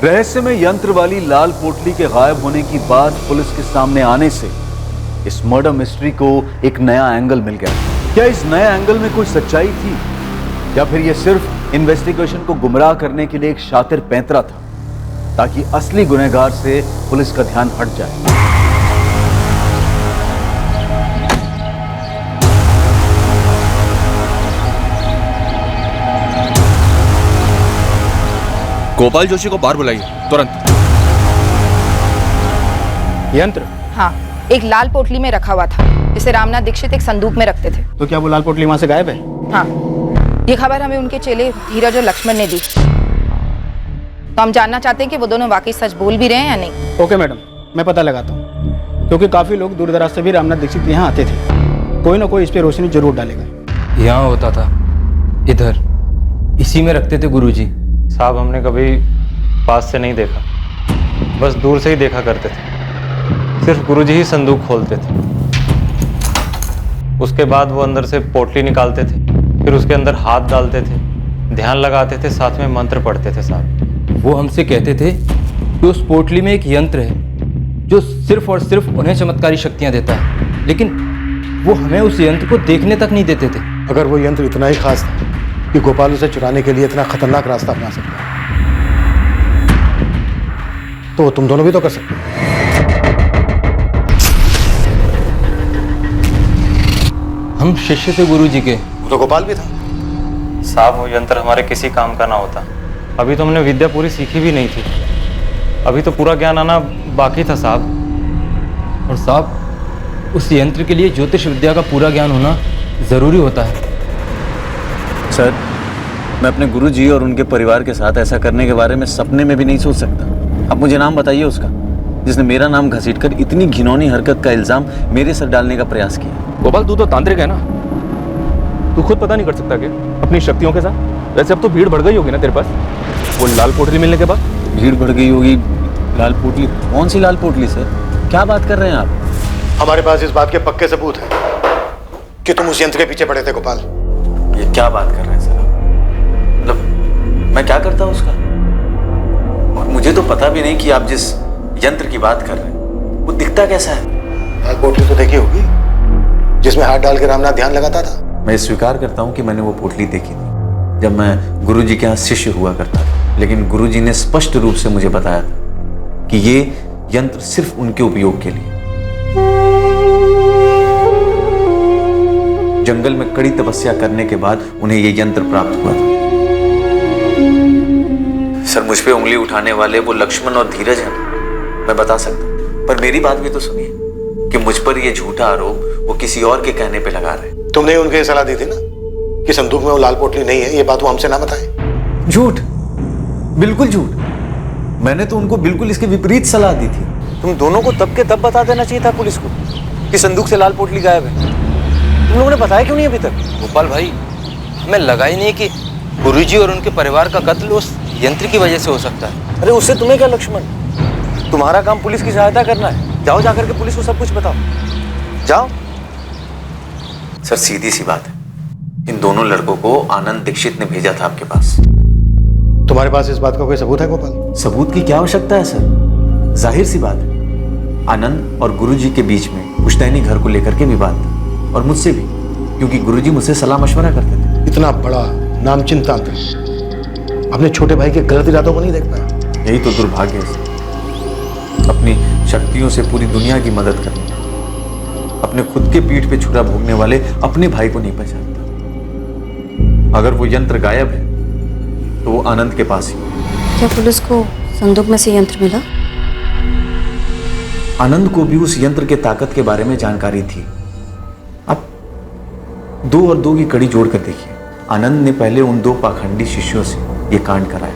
रहस्यमय यंत्र वाली लाल पोटली के गायब होने की बात पुलिस के सामने आने से इस मर्डर मिस्ट्री को एक नया एंगल मिल गया। क्या इस नए एंगल में कोई सच्चाई थी या फिर यह सिर्फ इन्वेस्टिगेशन को गुमराह करने के लिए एक शातिर पैंतरा था ताकि असली गुनहगार से पुलिस का ध्यान हट जाए। गोपाल जोशी को बाहर बुलाइए तुरंत। यंत्र? हाँ, एक लाल पोटली में रखा हुआ था जिसे रामनाथ दीक्षित एक संदूक में रखते थे। तो क्या वो लाल पोटली वहां से गायब है? हाँ, ये खबर हमें उनके चेले धीरज और लक्ष्मण ने दी। तो हम जानना चाहते हैं कि वो दोनों वाकई सच बोल भी रहे हैं या नहीं। ओके मैडम, मैं पता लगाता हूँ, क्योंकि काफी लोग दूर दराज से भी रामनाथ दीक्षित यहाँ आते थे। कोई ना कोई इस पे रोशनी जरूर डालेगा। यहाँ होता था, इधर इसी में रखते थे गुरुजी। साहब हमने कभी पास से नहीं देखा, बस दूर से ही देखा करते थे। सिर्फ गुरुजी ही संदूक खोलते थे। उसके बाद वो अंदर से पोटली निकालते थे, फिर उसके अंदर हाथ डालते थे, ध्यान लगाते थे, साथ में मंत्र पढ़ते थे। साहब वो हमसे कहते थे कि उस पोटली में एक यंत्र है जो सिर्फ और सिर्फ उन्हें चमत्कारी शक्तियाँ देता है, लेकिन वो हमें उस यंत्र को देखने तक नहीं देते थे। अगर वो यंत्र इतना ही खास था कि गोपाल उसे चुराने के लिए इतना खतरनाक रास्ता अपना सकता है, तो तुम दोनों भी तो कर सकते हो। हम शिष्य थे गुरुजी के। वो तो गोपाल भी था। साहब वो यंत्र हमारे किसी काम का ना होता। अभी तो हमने विद्या पूरी सीखी भी नहीं थी, अभी तो पूरा ज्ञान आना बाकी था साहब। और साहब, उस यंत्र के लिए ज्योतिष विद्या का पूरा ज्ञान होना जरूरी होता है। सर, मैं अपने गुरुजी और उनके परिवार के साथ ऐसा करने के बारे में सपने में भी नहीं सोच सकता। अब मुझे नाम बताइए उसका जिसने मेरा नाम घसीटकर इतनी घिनौनी हरकत का इल्जाम मेरे सर डालने का प्रयास किया। गोपाल तू तो तांत्रिक है ना, तू खुद पता नहीं कर सकता क्या अपनी शक्तियों के साथ? वैसे अब तो भीड़ बढ़ गई होगी ना तेरे पास वो लाल पोटली मिलने के बाद। भीड़ बढ़ गई होगी? लाल पोटली? कौन सी लाल पोटली सर, क्या बात कर रहे हैं आप? हमारे पास इस बात के पक्के सबूत हैं कि तुम उस यंत्र के पीछे पड़े थे गोपाल। ये क्या बात कर रहे हैं सर? मतलब मैं क्या करता उसका? और मुझे तो पता भी नहीं कि आप जिस यंत्र की बात कर रहे हैं वो दिखता कैसा है। लाल पोटली तो देखी होगी जिसमें हाथ डाल के रामनाथ ध्यान लगाता था। मैं स्वीकार करता हूँ कि मैंने वो पोटली देखी थी जब मैं गुरुजी के यहाँ शिष्य हुआ करता था, लेकिन गुरुजी ने स्पष्ट रूप से मुझे बताया था कि ये यंत्र सिर्फ उनके उपयोग के लिए। जंगल में कड़ी तपस्या करने के बाद उन्हें ये यंत्र प्राप्त हुआ था। सर, मुझ पे उंगली उठाने वाले वो लक्ष्मण और धीरज हैं, मैं बता सकता हूँ, पर मेरी बात भी तो सुनिए कि मुझ पर ये झूठा आरोप वो किसी और के कहने पे लगा रहे हैं। तुमने उनके सलाह दी थी ना कि संदूक में वो लाल पोटली नहीं है, ये बात वो हमसे ना बताए। झूठ, बिल्कुल झूठ। मैंने तो उनको बिल्कुल इसके विपरीत सलाह दी थी। तुम दोनों को तब के तब बता देना चाहिए था पुलिस को कि संदूक से लाल पोटली गायब है। तुम लोगों ने बताया क्यों नहीं अभी तक? गोपाल भाई, हमें लगा ही नहीं कि गुरुजी और उनके परिवार का कत्ल उस यंत्र की वजह से हो सकता है। अरे उससे तुम्हें क्या लक्ष्मण, तुम्हारा काम पुलिस की सहायता करना है। जाओ जाकर के पुलिस को सब कुछ बताओ, जाओ। सर, सीधी सी बात है, इन दोनों लड़कों को आनंद दीक्षित ने भेजा था आपके पास। तुम्हारे पास इस बात का कोई सबूत है गोपाल? सबूत की क्या आवश्यकता है सर? जाहिर सी बात है, आनंद और गुरुजी के बीच में पुश्तैनी घर को लेकर के विवाद था, और मुझसे भी, क्योंकि गुरुजी मुझसे सलाह मशवरा करते थे। इतना बड़ा नामचीन तांत्रिक अपने छोटे भाई के गलत इरादों को नहीं देख पाया। यही तो दुर्भाग्य है, अपनी शक्तियों से पूरी दुनिया की मदद करना, अपने खुद के पीठ पे छुरा भोगने वाले अपने भाई को नहीं पहचानता। अगर वो यंत्र गायब है तो वो आनंद के पास ही। क्या पुलिस को संदूक में से यंत्र मिला? आनंद को भी उस यंत्र के ताकत के बारे में जानकारी थी। अब 2 और 2 की कड़ी जोड़कर देखिए, आनंद ने पहले उन 2 पाखंडी शिष्यों से ये कांड कराया,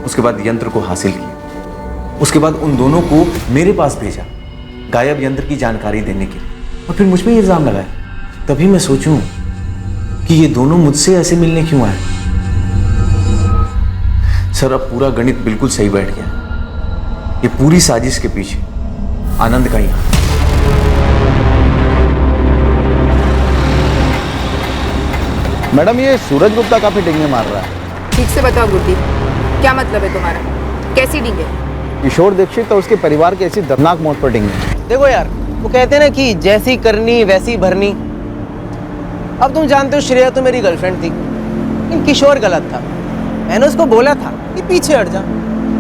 उसके बाद यंत्र को हासिल किया, उसके बाद उन दोनों को मेरे पास भेजा गायब यंत्र की जानकारी देने के लिए, और फिर मुझ पे इल्जाम लगाया। तभी मैं सोचूं कि ये दोनों मुझसे ऐसे मिलने क्यों आए। सर, अब पूरा गणित बिल्कुल सही बैठ गया। ये पूरी साजिश के पीछे आनंद का ही हाथ। मैडम, ये सूरज गुप्ता काफी डिंगे मार रहा है। ठीक से बताओ गुड्डी, क्या मतलब है तुम्हारा? कैसी डींगे? किशोर दीक्षित और उसके परिवार के ऐसी दर्दनाक मौत पर डिंगे। देखो यार, वो कहते हैं ना कि जैसी करनी वैसी भरनी। अब तुम जानते हो श्रेया तो मेरी गर्लफ्रेंड थी, लेकिन किशोर गलत था। मैंने उसको बोला था कि पीछे हट जा,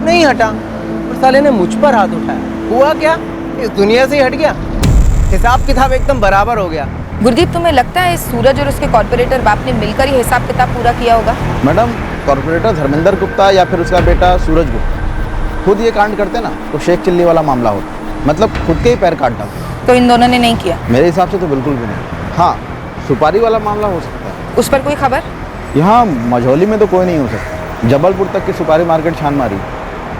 नहीं हटा और साले ने मुझ पर हाथ उठाया। हुआ क्या, इस दुनिया से ही हट गया। हिसाब किताब एकदम बराबर हो गया। गुरदीप, तुम्हें लगता है सूरज और उसके कॉर्पोरेटर बाप ने मिलकर ही हिसाब किताब पूरा किया होगा? मैडम, कॉर्पोरेटर धर्मेंद्र गुप्ता या फिर उसका बेटा सूरज गुप्ता खुद ये कांड करते ना तो शेख चिल्ली वाला मामला होता, मतलब खुद के ही पैर काट डालते। तो इन दोनों ने नहीं किया? मेरे हिसाब से तो बिल्कुल भी नहीं। हाँ, सुपारी वाला मामला हो सकता है। उस पर कोई खबर? यहाँ मझौली में तो कोई नहीं हो सकता। जबलपुर तक की सुपारी मार्केट छान मारी,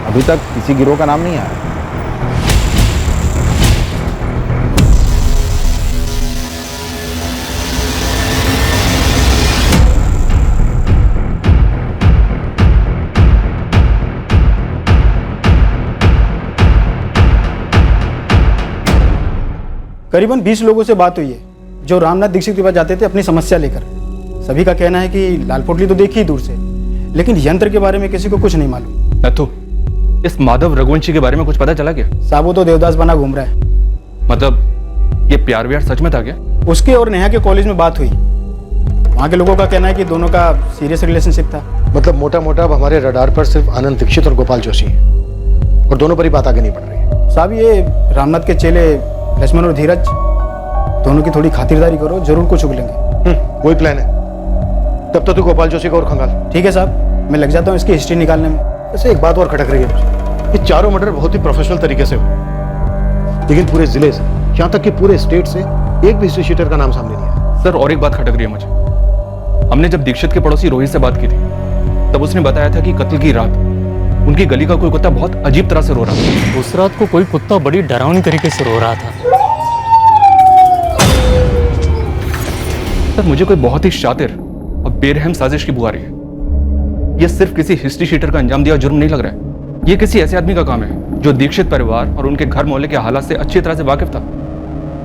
अभी तक किसी गिरोह का नाम नहीं आया। करीबन 20 लोगों से बात हुई है जो रामनाथ दीक्षित के पास जाते थे अपनी समस्या लेकर। सभी का कहना है कि लाल पोटली तो देखी ही दूर से, लेकिन यंत्र के बारे में किसी को कुछ नहीं मालूम। नथु, इस माधव रघुवंशी के बारे में कुछ पता चला क्या? साहब, वो तो देवदास बना घूम रहा है। मतलब ये प्यार व्यार सच में था क्या? उसके और नेहा के कॉलेज में बात हुई। वहाँ के लोगों का कहना है कि दोनों का सीरियस रिलेशनशिप था। मतलब मोटा मोटा अब हमारे रडार पर सिर्फ आनंद दीक्षित और गोपाल जोशी हैं और दोनों पर ही बात आगे नहीं बढ़ रही है। साहब, ये रामनाथ के चेले लक्ष्मण और धीरज दोनों की थोड़ी खातिरदारी करो, जरूर कुछ उगलेंगे। वही प्लान है। तब तो तू गोपाल जोशी का और खंगाल। ठीक है साहब, मैं लग जाता हूँ इसकी हिस्ट्री निकालने में। वैसे एक बात और खटक रही है मुझे, ये चारों मर्डर बहुत ही प्रोफेशनल तरीके से हुए, लेकिन पूरे जिले से, यहाँ तक कि पूरे स्टेट से एक भी हिस्ट्री शीटर का नाम सामने नहीं आया। सर, और एक बात खटक रही है मुझे। हमने जब दीक्षित के पड़ोसी रोहित से बात की थी, तब उसने बताया था कि कत्ल की रात उनकी गली का कोई कुत्ता बहुत अजीब तरह से रो रहा था। उस रात को कोई कुत्ता बड़ी डरावनी तरीके से रो रहा था। सर, मुझे कोई बहुत ही शातिर और बेरहम साजिश की बुआ रही है। यह सिर्फ किसी हिस्ट्री शीटर का अंजाम दिया जुर्म नहीं लग रहा है। यह किसी ऐसे आदमी का काम है जो दीक्षित परिवार और उनके घर मोहल्ले के हालात से अच्छी तरह से वाकिफ था,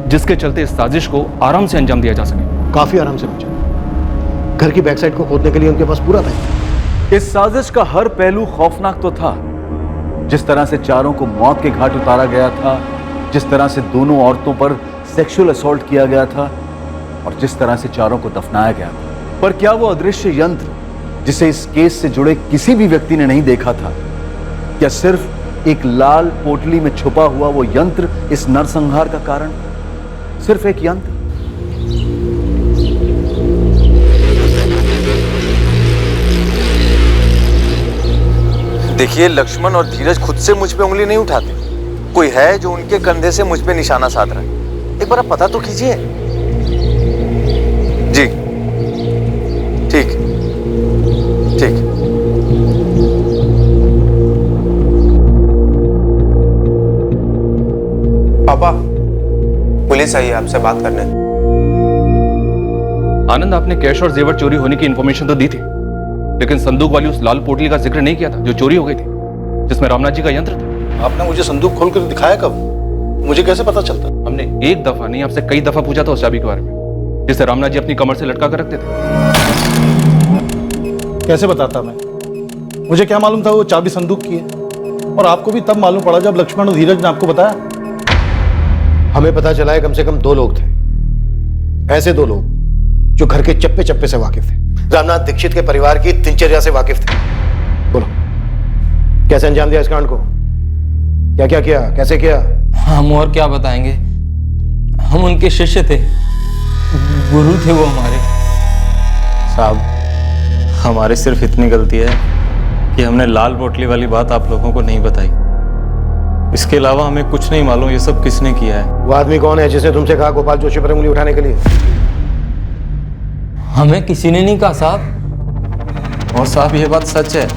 जिसके चलते इस साजिश को आराम से अंजाम दिया जा सके। काफी आराम से बचा। घर की बैक साइड को खोदने के लिए उनके पास पूरा था। इस साजिश का हर पहलू खौफनाक तो था। जिस तरह से चारों को मौत के घाट उतारा गया था, जिस तरह से दोनों औरतों पर सेक्सुअल असॉल्ट किया गया था और जिस तरह से चारों को दफनाया गया था, पर क्या वो अदृश्य यंत्र जिसे इस केस से जुड़े किसी भी व्यक्ति ने नहीं देखा था, क्या सिर्फ एक लाल पोटली में छुपा हुआ वो यंत्र इस नरसंहार का कारण? सिर्फ एक यंत्र? देखिए, लक्ष्मण और धीरज खुद से मुझ पे उंगली नहीं उठाते। कोई है जो उनके कंधे से मुझ पे निशाना साध रहा है। एक बार आप पता तो कीजिए। जी, ठीक ठीक। पापा, पुलिस आई है आपसे बात करने। आनंद, आपने कैश और जेवर चोरी होने की इंफॉर्मेशन तो दी थी, लेकिन संदूक वाली उस लाल पोटली का जिक्र नहीं किया था जो चोरी हो गई थी, जिसमें रामनाथ जी का यंत्र था। आपने मुझे संदूक खोलकर दिखाया कब? मुझे कैसे पता चलता? हमने एक दफा नहीं, आपसे कई दफा पूछा था उस चाबी के बारे में, जिसे रामनाथ जी अपनी कमर से लटका कर रखते थे। कैसे बताता मैं? मुझे क्या मालूम था वो चाबी संदूक की है? और आपको भी तब मालूम पड़ा जब लक्ष्मण और धीरज ने आपको बताया। हमें पता चला है कम से कम 2 लोग थे, ऐसे 2 लोग जो घर के चप्पे चप्पे से वाकिफ थे, रामनाथ दीक्षित के परिवार की दिनचर्या से वाकिफ थे। बोलो, कैसे अंजाम दिया इस कांड को? क्या क्या किया, कैसे किया? हम और क्या बताएंगे, हम उनके शिष्य थे, गुरु थे वो हमारे। साहब, हमारी सिर्फ इतनी गलती है कि हमने लाल पोटली वाली बात आप लोगों को नहीं बताई। इसके अलावा हमें कुछ नहीं मालूम ये सब किसने किया है। वो आदमी कौन है जिसने तुमसे कहा गोपाल जोशी पर उंगली उठाने के लिए? हमें किसी ने नहीं कहा साहब। और साहब, ये बात सच है,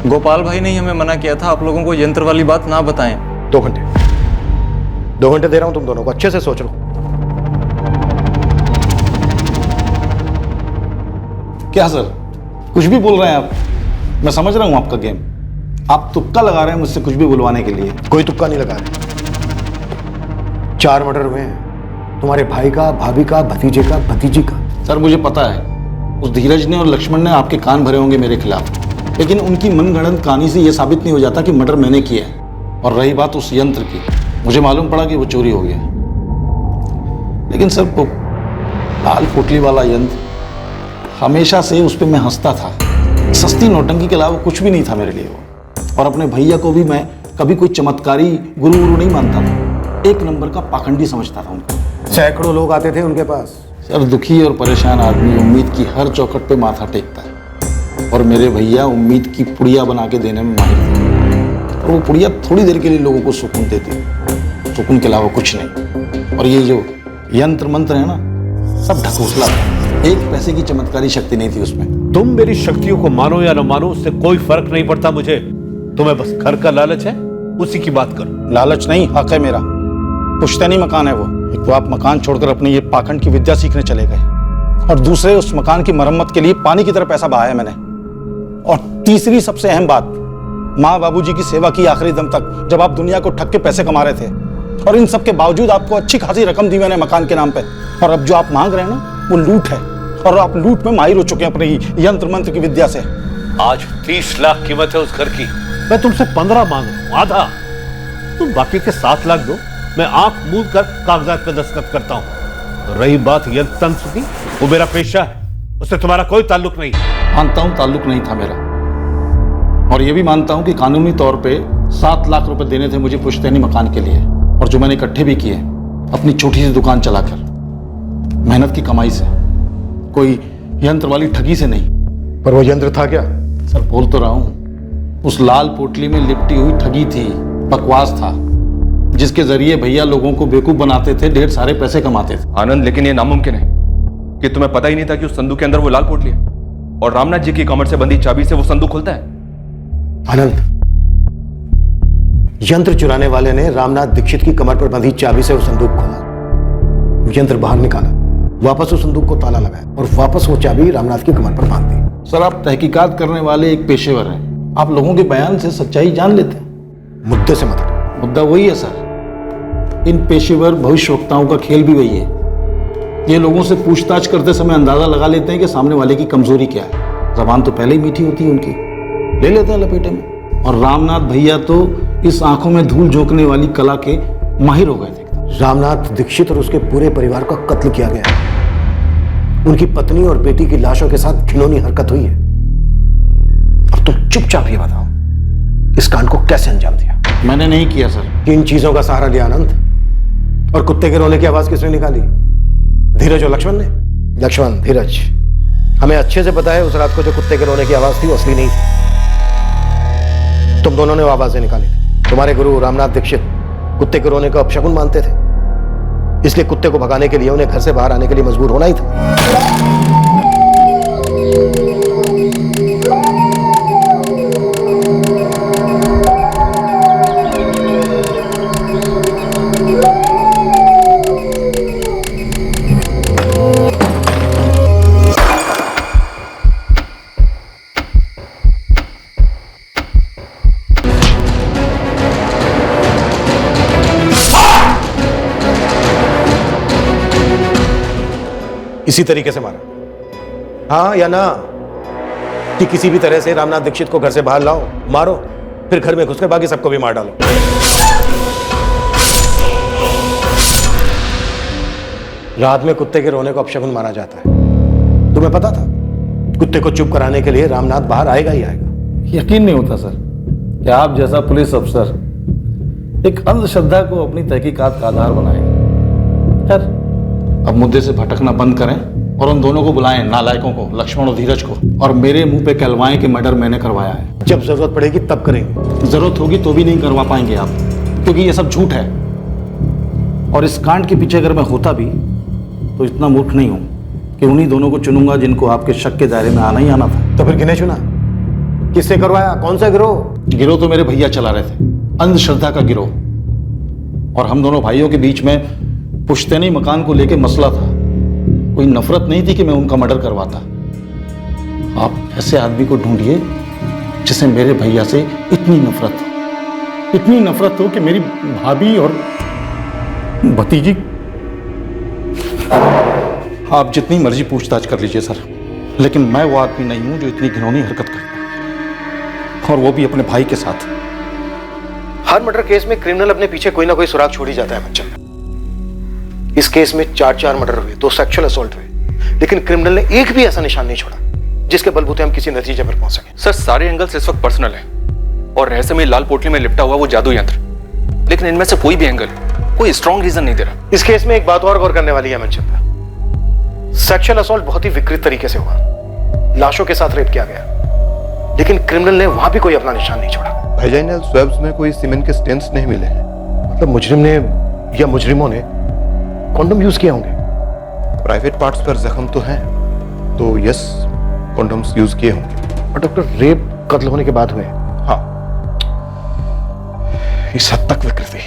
गोपाल भाई ने ही हमें मना किया था आप लोगों को यंत्र वाली बात ना बताएं। 2 घंटे 2 घंटे दे रहा हूं तुम दोनों को, अच्छे से सोच लो। क्या सर, कुछ भी बोल रहे हैं आप? मैं समझ रहा हूं आपका गेम। आप तुक्का लगा रहे हैं मुझसे कुछ भी बुलवाने के लिए। कोई तुक्का नहीं लगा रहे। 4 मर्डर हुए हैं, तुम्हारे भाई का, भाभी का, भतीजे का, भतीजी का। सर, मुझे पता है उस धीरज ने और लक्ष्मण ने आपके कान भरे होंगे मेरे खिलाफ, लेकिन उनकी मनगढ़ंत कहानी से यह साबित नहीं हो जाता कि मर्डर मैंने किया है। और रही बात उस यंत्र की, मुझे मालूम पड़ा कि वो चोरी हो गया, लेकिन सर वो लाल पोटली वाला यंत्र, हमेशा से उस पर मैं हंसता था। सस्ती नौटंकी के अलावा कुछ भी नहीं था मेरे लिए वो। और अपने भैया को भी मैं कभी कोई चमत्कारी गुरु नहीं मानता था, एक नंबर का पाखंडी समझता था उनको। सैकड़ों लोग आते थे उनके पास। सर दुखी और परेशान आदमी उम्मीद की हर चौखट पे माथा टेकता है, और मेरे भैया उम्मीद की पुड़िया बना के देने में माहिर थे। और वो पुड़िया थोड़ी देर के लिए लोगों को सुकून देती, सुकून के अलावा कुछ नहीं। और ये जो यंत्र मंत्र है ना, सब ढकोसला था, एक पैसे की चमत्कारी शक्ति नहीं थी उसमें। तुम मेरी शक्तियों को मानो या न मानो, उससे कोई फर्क नहीं पड़ता मुझे। तुम्हें बस घर का लालच है, उसी की बात करो। लालच नहीं, हक है मेरा। पुश्तैनी मकान है वो। एक तो आप मकान छोड़कर अपनी ये पाखंड की विद्या सीखने चले गए, और दूसरे उस मकान की मरम्मत के लिए पानी की तरह पैसा बहाया मैंने। और तीसरी सबसे अहम बात, माँ बाबूजी की सेवा की आखिरी दम तक, जब आप दुनिया को ठग के पैसे कमा रहे थे। और इन सब के बावजूद आपको अच्छी खासी रकम दी मैंने मकान के नाम पे। और अब जो आप मांग रहे हैं ना, वो लूट है, और आप लूट में माहिर हो चुके हैं अपने यंत्र मंत्र की विद्या से। आज 30 लाख कीमत है उस घर की, मैं तुमसे 15 मांग रहा हूं, आधा। तुम बाकी के 7 लाख दो, मैं आंख मूंद कर कागजात पे दस्तखत करता हूं। रही बात यंत्र तंत्र की, वो मेरा पेशा है, उससे तुम्हारा कोई ताल्लुक नहीं। मानता हूं ताल्लुक नहीं था मेरा, और ये भी मानता हूं कि कानूनी तौर पे 7 लाख रुपए देने थे मुझे पुश्तैनी मकान के लिए, और जो मैंने इकट्ठे भी किए अपनी छोटी सी दुकान चलाकर, मेहनत की कमाई से, कोई यंत्र वाली ठगी से नहीं। पर वो यंत्र था क्या? सर बोल तो रहा हूं, उस लाल पोटली में लिपटी हुई ठगी थी, बकवास था, जिसके जरिए भैया लोगों को बेवकूफ बनाते थे, ढेर सारे पैसे कमाते थे। आनंद, लेकिन ये नामुमकिन है कि तुम्हें पता ही नहीं था कि उस संदूक के अंदर वो लाल पोटली है, और रामनाथ जी की कमर से बंधी चाबी से वो संदूक खुलता है। आनंद, यंत्र चुराने वाले ने रामनाथ दीक्षित की कमर पर बंधी चाबी से वो संदूक खोला, यंत्र बाहर निकाला, वापस उस संदूक को ताला लगाया, और वापस वो चाबी रामनाथ की कमर पर बांध दी। सर आप तहकीकात करने वाले एक पेशेवर हैं, आप लोगों के बयान से सच्चाई जान लेते हैं। मुद्दे से मत, मुद्दा वही है सर, इन पेशेवर भविष्यवक्ताओं का खेल भी वही है। ये लोगों से पूछताछ करते समय अंदाजा लगा लेते हैं कि सामने वाले की कमजोरी क्या है। जबान तो पहले ही मीठी होती है उनकी, ले लेते हैं लपेटे में। और रामनाथ भैया तो इस आंखों में धूल झोंकने वाली कला के माहिर हो गए थे। रामनाथ दीक्षित और उसके पूरे परिवार का कत्ल किया गया, उनकी पत्नी और बेटी की लाशों के साथ घिनौनी हरकत हुई है। और तुम चुपचाप ये बताओ, इस कांड को कैसे अंजाम दिया? मैंने नहीं किया सर। किन चीजों का सहारा लिया आनंद? और कुत्ते के रोने की आवाज किसने निकाली? धीरज और लक्ष्मण ने? लक्ष्मण, धीरज, हमें अच्छे से पता है उस रात को जो कुत्ते के रोने की आवाज थी वो असली नहीं थी, तुम दोनों ने वो आवाजें निकाली थी। तुम्हारे गुरु रामनाथ दीक्षित कुत्ते के रोने का अपशकुन मानते थे, इसलिए कुत्ते को भगाने के लिए उन्हें घर से बाहर आने के लिए मजबूर होना ही था। इसी तरीके से मारा, हाँ या ना? कि किसी भी तरह से रामनाथ दीक्षित को घर से बाहर लाओ, मारो, फिर घर में घुसकर बाकी सबको भी मार डालो। रात में कुत्ते के रोने को अपशकुन माना जाता है, तुम्हें पता था? कुत्ते को चुप कराने के लिए रामनाथ बाहर आएगा ही आएगा। यकीन नहीं होता सर कि आप जैसा पुलिस अफसर एक अंधश्रद्धा को अपनी तहकीकात का आधार बनाएगा। खैर, अब मुद्दे से भटकना बंद करें और उन दोनों को बुलाएं, नालायकों को, लक्ष्मण और धीरज को, और मेरे मुंह पे कहलवाएं कि मर्डर मैंने करवाया है। जब जरूरत पड़ेगी तब करेंगे। जरूरत होगी तो भी नहीं करवा पाएंगे आप, क्योंकि ये सब झूठ है। और इस कांड के पीछे अगर मैं होता भी तो इतना मूर्ख नहीं हूं कि उन्हीं दोनों को चुनूंगा जिनको आपके शक के दायरे में आना ही आना था। तो फिर किन्हें चुना? किससे करवाया? कौन सा गिरोह? गिरोह तो मेरे भैया चला रहे थे, अंधश्रद्धा का गिरोह। और हम दोनों भाइयों के बीच में पुश्तैनी मकान को लेकर मसला था, कोई नफरत नहीं थी कि मैं उनका मर्डर करवाता। आप ऐसे आदमी को ढूंढिए जिसे मेरे भैया से इतनी नफरत हो कि मेरी भाभी और भतीजी। आप जितनी मर्जी पूछताछ कर लीजिए सर, लेकिन मैं वो आदमी नहीं हूं जो इतनी घिनौनी हरकत करता है। और वो भी अपने भाई के साथ। हर मर्डर केस में क्रिमिनल अपने पीछे कोई ना कोई सुराग छोड़ ही जाता है मनचंदा। इस केस में 4 मर्डर हुए, 2 सेक्सुअल असॉल्ट हुए, लेकिन क्रिमिनल ने एक भी ऐसा निशान नहीं छोड़ा जिसके बलबूते हम किसी नतीजे पर पहुंच सके। सर सारे एंगल्स इस वक्त पर्सनल हैं और रहस्यमय लाल पोटली में लिपटा हुआ वो जादू यंत्र, लेकिन इनमें से कोई भी एंगल कोई स्ट्रॉन्ग रीजन नहीं दे रहा। इस केस में एक बात और गौर करने वाली है मनचंदा, सेक्सुअल असॉल्ट बहुत ही विकृत तरीके से हुआ, लाशों के साथ रेप किया गया, लेकिन क्रिमिनल ने वहां भी कोई अपना निशान नहीं छोड़ा। वेजाइनल स्वैब्स में कोई सीमेंट के स्टेन्स नहीं मिले हैं। मतलब मुजरिम ने या मुजरिमों ने कॉन्डोम यूज किया होंगे। प्राइवेट पार्ट्स पर जख्म तो हैं, तो यस कॉन्डोम्स यूज किए होंगे। और डॉक्टर, रेप कत्ल होने के बाद हुए? हाँ, इस हद तक विकृति।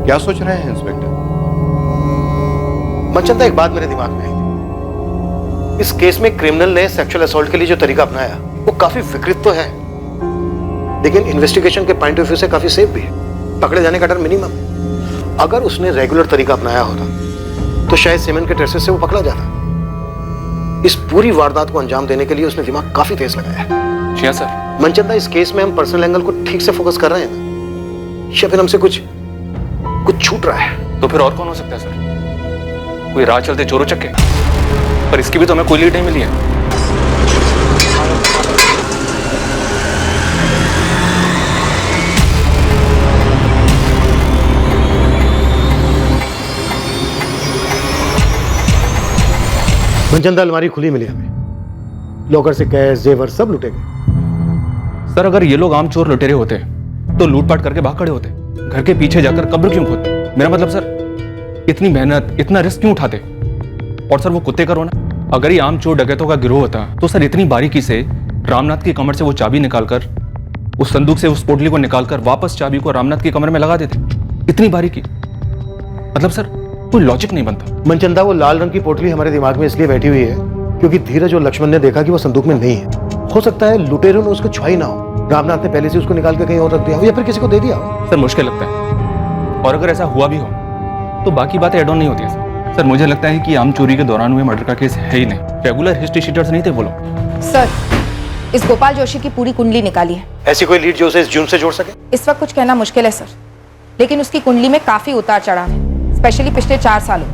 क्या सोच रहे हैं इंस्पेक्टर? मनचंदा, एक बात मेरे दिमाग में आई थी। इस केस में क्रिमिनल ने सेक्सुअल असॉल्ट के लिए जो तरीका अपनाया वो काफी विकृत तो है, लेकिन इन्वेस्टिगेशन के पॉइंट ऑफ व्यू से काफी सेफ भी है। पकड़े जाने का डर मिनिमम है। अगर उसने रेगुलर तरीका अपनाया होता तो शायद सीमेंट के ट्रेसेस से वो पकड़ा जाता। इस पूरी वारदात को अंजाम देने के लिए उसने दिमाग काफी तेज लगाया है। जी हाँ सर। मनचंदा, इस केस में हम पर्सनल एंगल को ठीक से फोकस कर रहे हैं ना, या फिर हमसे कुछ छूट रहा है? तो फिर और कौन हो सकता है सर? कोई राह चलते चोरों चक्के? पर इसकी भी तो हमें कोई लीड नहीं मिली है। मनचंदा, अलमारी खुली मिली हमें, लॉकर से कैश जेवर सब लुटे गए। सर अगर ये लोग आम चोर लुटेरे होते तो लूटपाट करके भाग खड़े होते, घर के पीछे जाकर कब्र क्यों खोदते? मेरा मतलब सर, इतनी मेहनत इतना रिस्क क्यों उठाते? और सर वो कुत्ते का रोना, अगर ये आम चोर डकैतों का गिरोह होता तो सर इतनी बारीकी से रामनाथ की कमर से वो चाबी निकालकर, उस संदूक से उस पोटली को निकालकर वापस चाबी को रामनाथ की कमर में लगा देते। इतनी बारीकी, मतलब सर कोई लॉजिक नहीं बनता। मनचंदा, वो लाल रंग की पोटली हमारे दिमाग में इसलिए बैठी हुई है क्योंकि धीरज और लक्ष्मण ने देखा कि वो संदूक में नहीं है। हो सकता है लुटेरों ने उसको छुआ ना हो, रामनाथ ने पहले से उसको निकाल के कहीं और रख दिया हो या फिर किसी को दे दिया हो। सर मुश्किल लगता है, और अगर ऐसा हुआ भी हो तो बाकी बातें एड ऑन नहीं होती है। सर मुझे लगता है कि आम चोरी के दौरान हुए मर्डर का केस है ही नहीं, रेगुलर हिस्ट्री शीटर्स नहीं थे वो लोग। सर, इस गोपाल जोशी की पूरी कुंडली निकाली है। ऐसी कोई लीड जो उसे इस जुर्म से जोड़ सके? इस वक्त कुछ कहना मुश्किल है सर, लेकिन उसकी कुंडली में काफी उतार चढ़ाव है, स्पेशली पिछले 4 सालों।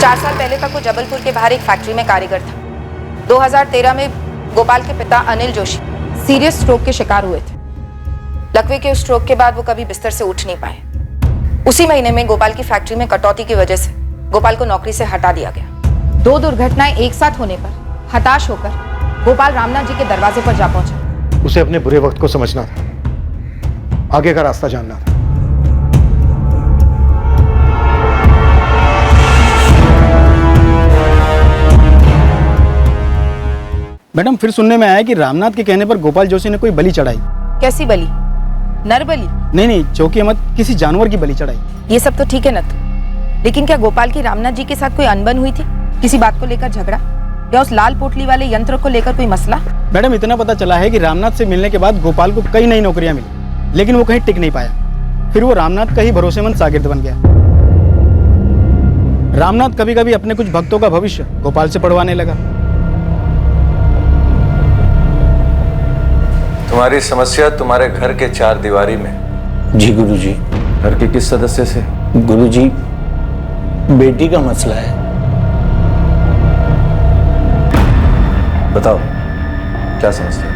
4 साल पहले तक वो जबलपुर के बाहर एक फैक्ट्री में कारीगर था। 2013 में गोपाल के पिता अनिल जोशी सीरियस स्ट्रोक के शिकार हुए थे। लकवे के उस स्ट्रोक के बाद वो कभी बिस्तर से उठ नहीं पाए। उसी महीने में गोपाल की फैक्ट्री में कटौती की वजह से गोपाल को नौकरी से हटा दिया गया। 2 दुर्घटनाएं एक साथ होने पर हताश होकर गोपाल रामनाथ जी के दरवाजे पर जा पहुंचा। उसे अपने बुरे वक्त को समझना था, आगे का रास्ता जानना था। मैडम, फिर सुनने में आया कि रामनाथ के कहने पर गोपाल जोशी ने कोई बलि चढ़ाई। कैसी बलि? नर बलि? नहीं, चौकी मत, किसी जानवर की बलि चढ़ाई। ये सब तो ठीक है न, तो लेकिन क्या गोपाल की रामनाथ जी के साथ कोई अनबन हुई थी? किसी बात को लेकर झगड़ा, या उस लाल पोटली वाले यंत्र को लेकर कोई मसला? मैडम, इतना पता चला है कि रामनाथ से मिलने के बाद गोपाल को कई नई नौकरियां मिली, लेकिन वो कहीं टिक नहीं पाया। फिर वो रामनाथ का ही भरोसेमंद शागिर्द बन गया। रामनाथ कभी कभी अपने कुछ भक्तों का भविष्य गोपाल से पढ़वाने लगा। तुम्हारी समस्या तुम्हारे घर के 4 दीवारी में। जी गुरुजी। घर के किस सदस्य से? गुरुजी, बेटी का मसला है। बताओ क्या समस्या?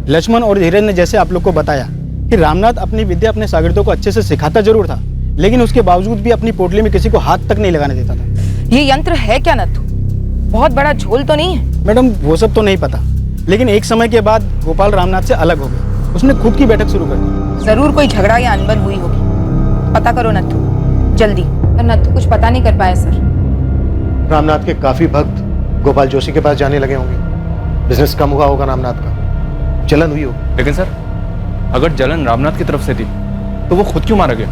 लक्ष्मण और धीरज ने जैसे आप लोग को बताया कि रामनाथ अपनी विद्या अपने शागिर्दों को अच्छे से सिखाता जरूर था, लेकिन उसके बावजूद भी अपनी पोटली में किसी को हाथ तक नहीं लगाने देता था। ये यंत्र है क्या नथु? बहुत बड़ा झोल तो नहीं है? मैडम, वो सब तो नहीं पता, लेकिन एक समय के बाद गोपाल रामनाथ से अलग हो गया। उसने खुद की बैठक शुरू कर दी। जरूर कोई झगड़ा या अनबन हुई होगी। पता करो नथु, जल्दी। पर नथु कुछ पता नहीं कर पाया सर। रामनाथ के काफी भक्त गोपाल जोशी के पास जाने लगे होंगे। बिजनेस कम हुआ होगा रामनाथ का, जलन हुई होगी। लेकिन सर, अगर जलन रामनाथ की तरफ से थी तो वो खुद क्यों मारा गया,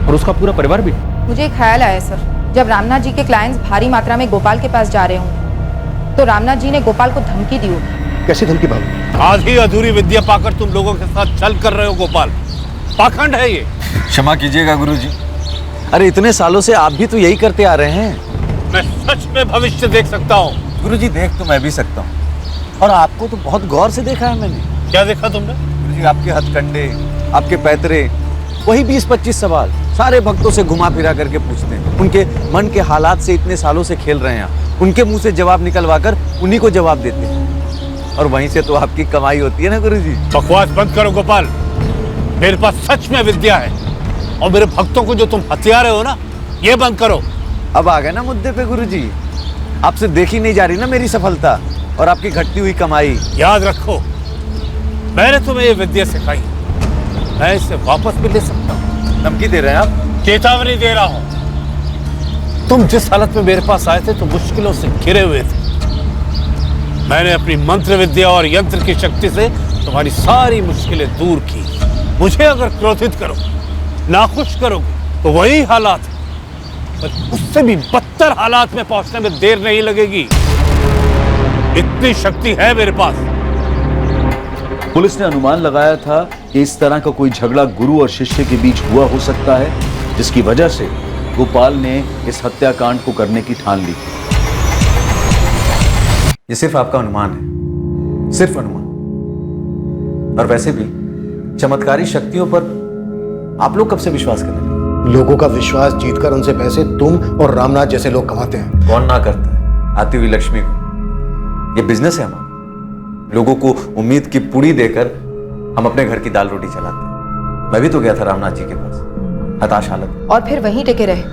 और उसका पूरा परिवार भी? मुझे एक ख्याल आया सर, जब रामनाथ जी के क्लाइंट्स भारी मात्रा में गोपाल के पास जा रहे होंगे तो रामनाथ जी ने गोपाल को धमकी दी होगी। कैसी धमकी बाबू? आधी अधूरी विद्या पाकर तुम लोगों के साथ छल कर रहे हो गोपाल, पाखंड है ये। क्षमा कीजिएगा गुरुजी। अरे इतने सालों से आप भी तो यही करते आ रहे हैं। मैं सच में भविष्य देख सकता हूँ। गुरुजी देख तो मैं भी सकता हूँ, और आपको तो बहुत गौर से देखा है मैंने। क्या देखा तुमने? गुरुजी आपके हथकंडे, आपके पैतरे, वही 20-25 सवाल सारे भक्तों से घुमा फिरा करके पूछते हैं। उनके मन के हालात से इतने सालों से खेल रहे हैं आप। उनके मुंह से जवाब निकलवा कर उन्हीं को जवाब देते हैं, और वहीं से तो आपकी कमाई होती है ना गुरुजी। बकवास बंद करो गोपाल। मेरे पास सच में विद्या है, और मेरे भक्तों को जो तुम हथिया रहे हो ना, ये बंद करो। अब आ गए ना मुद्दे पे गुरुजी। आपसे देखी नहीं जा रही ना मेरी सफलता और आपकी घटती हुई कमाई। याद रखो, मैंने तुम्हें ये विद्या सिखाई, मैं इसे वापस भी ले सकता हूँ। धमकी दे रहे हैं आप? चेतावनी दे रहा हूँ। तुम जिस हालत में मेरे पास आए थे तो मुश्किलों से घिरे हुए थे। मैंने अपनी मंत्र विद्या और यंत्र की शक्ति से तुम्हारी सारी मुश्किलें दूर की। मुझे अगर क्रोधित करो, नाखुश करोगे, तो वही हालात है, पर उससे भी बदतर हालात में पहुंचने में देर नहीं लगेगी। इतनी शक्ति है मेरे पास। पुलिस ने अनुमान लगाया था कि इस तरह का कोई झगड़ा गुरु और शिष्य के बीच हुआ हो सकता है, जिसकी वजह से गोपाल ने इस हत्याकांड को करने की ठान ली। ये सिर्फ आपका अनुमान है, सिर्फ अनुमान। और वैसे भी चमत्कारी शक्तियों पर आप लोग कब से विश्वास कर रहे हैं? लोगों का विश्वास जीतकर उनसे पैसे तुम और रामनाथ जैसे लोग कमाते हैं। कौन ना करता है आती हुई लक्ष्मी को? ये बिजनेस है हमारा। लोगों को उम्मीद की पूड़ी देकर हम अपने घर की दाल रोटी चलाते हैं। मैं भी तो गया था रामनाथ जी के पास, हताश हालत। और फिर वहीं टिके रहे,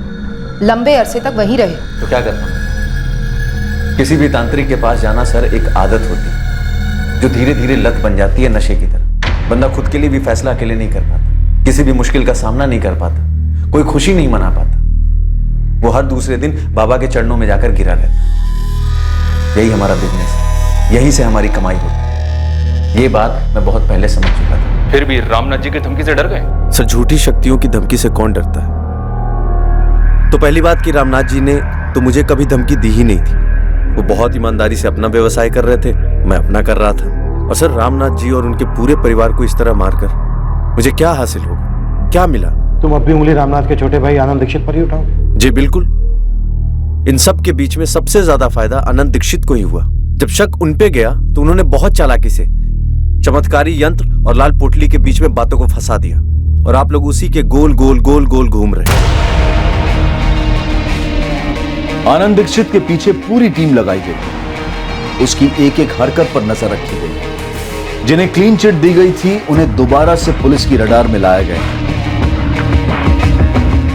लंबे अरसे तक वहीं रहे। तो क्या करता हूं? किसी भी तांत्रिक के पास जाना सर एक आदत होती है, जो धीरे धीरे लत बन जाती है नशे की तरह। बंदा खुद के लिए भी फैसला अकेले नहीं कर पाता, किसी भी मुश्किल का सामना नहीं कर पाता, कोई खुशी नहीं मना पाता। वो हर दूसरे दिन बाबा के चरणों में जाकर गिरा रहता। यही हमारा बिजनेस है, यहीं से हमारी कमाई होती है। ये बात मैं बहुत पहले समझ चुका था। फिर भी रामनाथ जी की धमकी से डर गए? सर, झूठी शक्तियों की धमकी से कौन डरता है? तो पहली बात कि रामनाथ जी ने तो मुझे कभी धमकी दी ही नहीं थी। वो बहुत ईमानदारी से अपना व्यवसाय कर रहे थे, मैं अपना कर रहा था। और सर, रामनाथ जी और उनके पूरे परिवार को इस तरह मारकर मुझे क्या हासिल होगा, क्या मिला? तुम अब भी उंगली रामनाथ के छोटे भाई आनंद दीक्षित पर ही उठाओ? जी बिल्कुल। इन सब के बीच में सबसे ज्यादा फायदा आनंद दीक्षित को ही हुआ। जब शक उन पे गया तो उन्होंने बहुत चालाकी से चमत्कारी यंत्र और लाल पोटली के बीच में बातों को फंसा दिया, और आप लोग उसी के गोल गोल गोल गोल घूम रहे हैं। आनंद दीक्षित के पीछे पूरी टीम लगाई गई। उसकी एक एक हरकत पर नजर रखी गई। जिन्हें क्लीन चिट दी गई थी उन्हें दोबारा से पुलिस की रडार में लाया गया।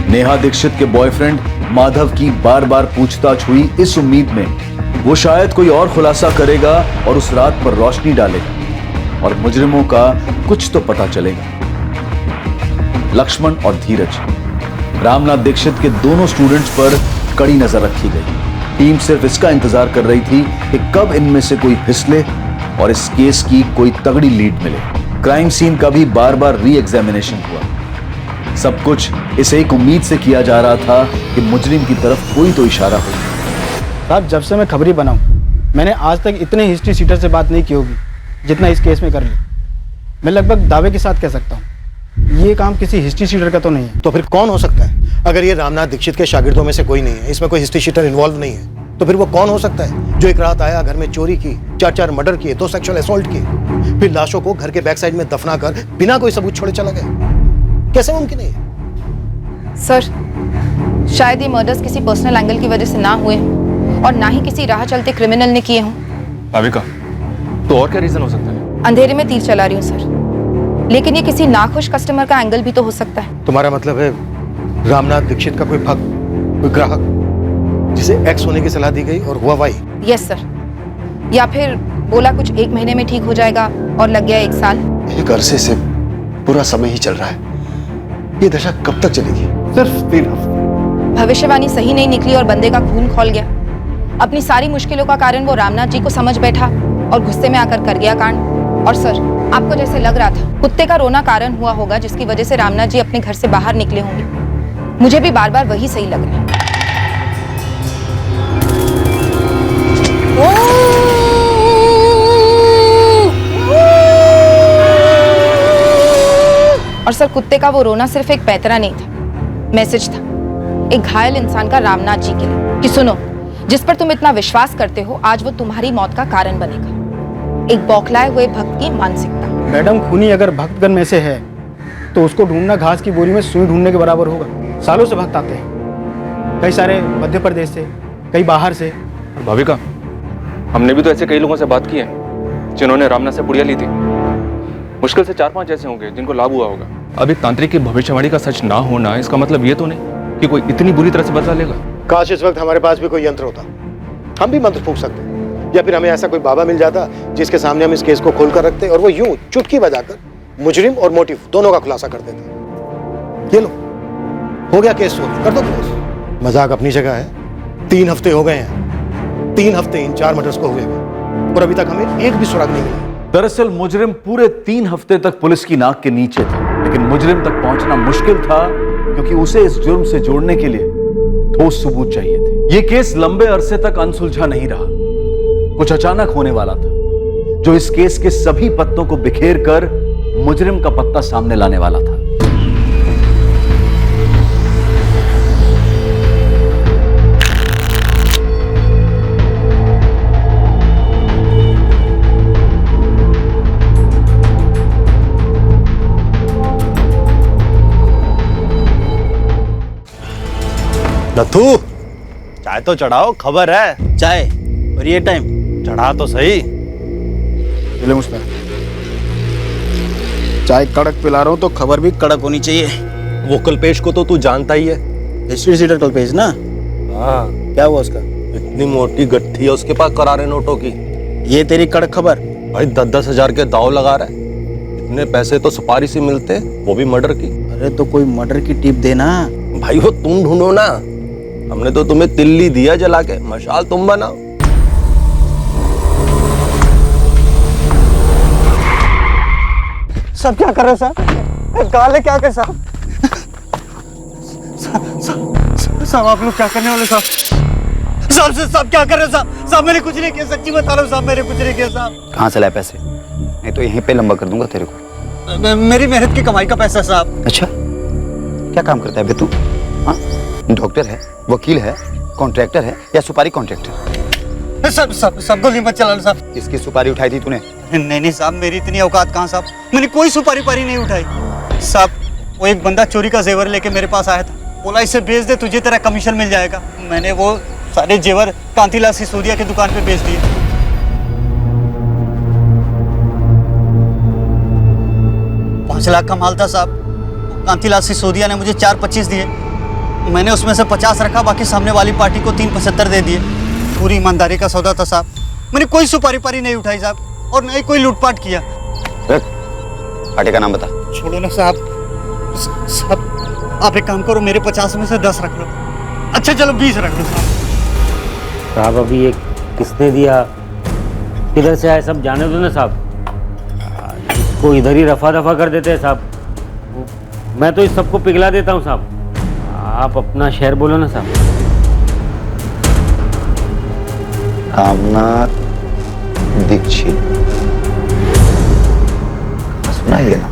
नेहा दीक्षित के बॉयफ्रेंड माधव की बार बार पूछताछ हुई, इस उम्मीद में वो शायद कोई और खुलासा करेगा और उस रात पर रोशनी डालेगा और मुजरिमों का कुछ तो पता चलेगा। लक्ष्मण और धीरज, रामनाथ दीक्षित के दोनों स्टूडेंट्स पर कड़ी नजर रखी गई। टीम सिर्फ इसका इंतजार कर रही थी कि कब इनमें से कोई फिसले और इस केस की कोई तगड़ी लीड मिले। क्राइम सीन का भी बार बार री एग्जामिनेशन हुआ। सब कुछ इस एक उम्मीद से किया जा रहा था कि मुजरिम की तरफ कोई तो इशारा हो। साहब, जब से मैं खबरी बना हूं, मैंने आज तक इतने हिस्ट्री शीटर से बात नहीं की होगी जितना इस केस में कर ली। मैं लगभग दावे के साथ कह सकता हूं, ये काम किसी हिस्ट्री शीटर का तो नहीं है। तो फिर कौन हो सकता है? अगर ये रामनाथ दीक्षित के शागिर्दों में से कोई नहीं है, इसमें कोई हिस्ट्री शीटर इन्वॉल्व नहीं है, तो फिर वो कौन हो सकता है जो एक रात आया, घर में चोरी की, 4 मर्डर किए, 2 सेक्सुअल असॉल्ट किए, फिर लाशों को घर के बैक साइड में दफना कर बिना कोई सबूत छोड़े चला गया? कैसे मुमकिन है? सर, शायद ये मर्डर्स किसी पर्सनल एंगल की वजह से ना हुए और ना ही किसी राह चलते क्रिमिनल ने किए हों। भाविका, तो और क्या रीजन हो सकता है? अंधेरे में तीर चला रही हूँ सर, लेकिन ये किसी नाखुश कस्टमर का एंगल भी तो हो सकता है। तुम्हारा मतलब है रामनाथ दीक्षित का कोई भक्त, कोई ग्राहक जिसे एक्स होने की सलाह दी गई और हुआ वाई? यस सर, या फिर बोला कुछ 1 महीने में ठीक हो जाएगा और लग गया 1 साल। एक अरसे से पूरा समय ही चल रहा है, ये दशा कब तक चलेगी? सिर्फ 3 हफ्ते। भविष्यवाणी सही नहीं निकली और बंदे का खून खौल गया। अपनी सारी मुश्किलों का कारण वो रामनाथ जी को समझ बैठा और गुस्से में आकर कर गया कांड। और सर, आपको जैसे लग रहा था कुत्ते का रोना कारण हुआ होगा जिसकी वजह से रामनाथ जी अपने घर से बाहर निकले होंगे, मुझे भी बार बार वही सही लग रहा है। और और सर कुत्ते का वो रोना सिर्फ एक पैतरा नहीं था, मैसेज था एक घायल इंसान का रामनाथ जी के लिए कि सुनो, जिस पर तुम इतना विश्वास करते हो आज वो तुम्हारी मौत का कारण बनेगा। एक बौखलाए हुए भक्त की मानसिकता। मैडम, खूनी अगर भक्तगण में से है तो उसको ढूंढना घास की बोरी में सुई ढूंढने के बराबर होगा। सालों से भक्त आते हैं, कई सारे मध्य प्रदेश से, कई बाहर से। भाविका, हमने भी तो ऐसे कई लोगों से बात की है जिन्होंने रामनाथ से पुड़िया ली थी। मुश्किल से 4-5 ऐसे होंगे जिनको लाभ हुआ होगा। अभी तांत्रिक की भविष्यवाणी का सच ना होना इसका मतलब ये तो नहीं कि कोई इतनी बुरी तरह से बदला लेगा। काश इस वक्त हमारे पास भी कोई यंत्र होता, हम भी मंत्र फूंक सकते, या फिर हमें ऐसा कोई बाबा मिल जाता जिसके सामने हम इस केस को खोलकर रखते और वो यूं चुटकी बजाकर मुजरिम और मोटिव दोनों का खुलासा कर देते। ये लो, हो गया केस सोल्व, कर दो क्लोज। मजाक अपनी जगह है। 3 हफ्ते हो गए हैं, 3 हफ्ते इन 4 मर्डर्स को हुए और अभी तक हमें एक भी सुराग नहीं मिला। दरअसल मुजरिम पूरे 3 हफ्ते तक पुलिस की नाक के नीचे था, लेकिन मुजरिम तक पहुंचना मुश्किल था क्योंकि उसे इस जुर्म से जोड़ने के लिए ठोस सबूत चाहिए थे। यह केस लंबे अरसे तक अनसुलझा नहीं रहा। कुछ अचानक होने वाला था जो इस केस के सभी पत्तों को बिखेर कर मुजरिम का पत्ता सामने लाने वाला था। नथु, चाय तो चढ़ाओ, खबर है। चाय और ये टाइम चढ़ा तो सही। ले मुस्तान, चाय कड़क पिला रहा हूँ तो खबर भी कड़क होनी चाहिए। वो कल्पेश को तो तू जानता ही है, हिस्ट्री सीटर कल्पेश ना। हाँ, क्या हुआ उसका? इतनी मोटी गट्ठी है उसके पास करारे नोटों की। ये तेरी कड़क खबर? भाई 10-10 हजार के दाव लगा रहा है। इतने पैसे तो सुपारी से मिलते, वो भी मर्डर की। अरे तो कोई मर्डर की टिप देना। भाई वो तुम ढूंढो ना, हमने तो तुम्हें तिल्ली दिया जला के, मशाल तुम बनाओ। सब क्या कर रहे साहब? गाले क्या कर साहब? साहब आप लोग क्या करने वाले साहब? साहब क्या कर रहे साहब? साहब मैंने कुछ नहीं किया, सच्ची बता रहा हूँ साहब, मैंने कुछ नहीं किया साहब। कहाँ से लाए पैसे? नहीं तो यहीं पे लंबा कर दूंगा तेरे को। मेरी मेहनत की कमाई का पैसा साहब। अच्छा, क्या काम करता है बे तू? हाँ, डॉक्टर है, वकील है, कॉन्ट्रैक्टर है या सुपारी कॉन्ट्रैक्टर? सब गोली मत चलाना साहब। किसकी सुपारी उठाई थी तूने? नहीं साहब, मेरी इतनी औकात कहाँ साहब, मैंने कोई सुपारी पारी नहीं उठाई साहब। वो एक बंदा चोरी का जेवर लेके मेरे पास आया था, बोला इसे बेच दे, तुझे तेरा कमीशन मिल जाएगा। मैंने वो सारे जेवर कांतीलाल सिसोदिया की दुकान पे बेच दिए। 5 लाख का माल था साहब। कांतीलाल सिसोदिया ने मुझे 4.25 दिए, मैंने उसमें से 50 रखा, बाकी सामने वाली पार्टी को 3.75 दे दिए। पूरी ईमानदारी का सौदा था साहब, मैंने कोई सुपारी पारी नहीं उठाई साहब, और नहीं कोई लूटपाट किया। पार्टी का नाम बता। छोड़ो ना साहब, साहब आप एक काम करो, मेरे 50 में से 10 रख लो। अच्छा चलो 20 रख लो साहब। अभी ये किसने दिया, किधर से आए, सब जाने दो ना साहब। इसको इधर ही रफा दफा कर देते हैं साहब। मैं तो इस सबको पिघला देता हूँ साहब। आप अपना शहर बोलो ना साहब। रामनाथ दीक्षित, सुना ही है ना?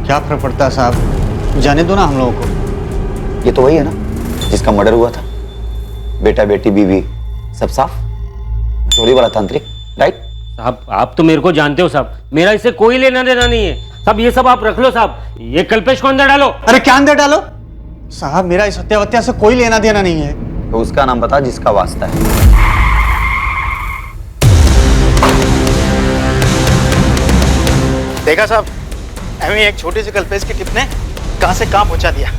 क्या फर्क पड़ता है साहब, जाने दो ना हम लोगों को। ये तो वही है ना जिसका मर्डर हुआ था, बेटा बेटी बीवी सब साफ, चोरी वाला तांत्रिक, राइट? साहब आप तो मेरे को जानते हो साहब, मेरा इससे कोई लेना देना नहीं है साहब। ये सब आप रख लो साहब, ये कल्पेश को अंदर डालो। अरे क्या अंदर डालो साहब, मेरा इस हत्या से कोई लेना देना नहीं है। तो उसका नाम बता जिसका वास्ता है। देखा साहब, हमें एक छोटी सी कल्पेश की टिप ने कहां से कहां पहुंचा दिया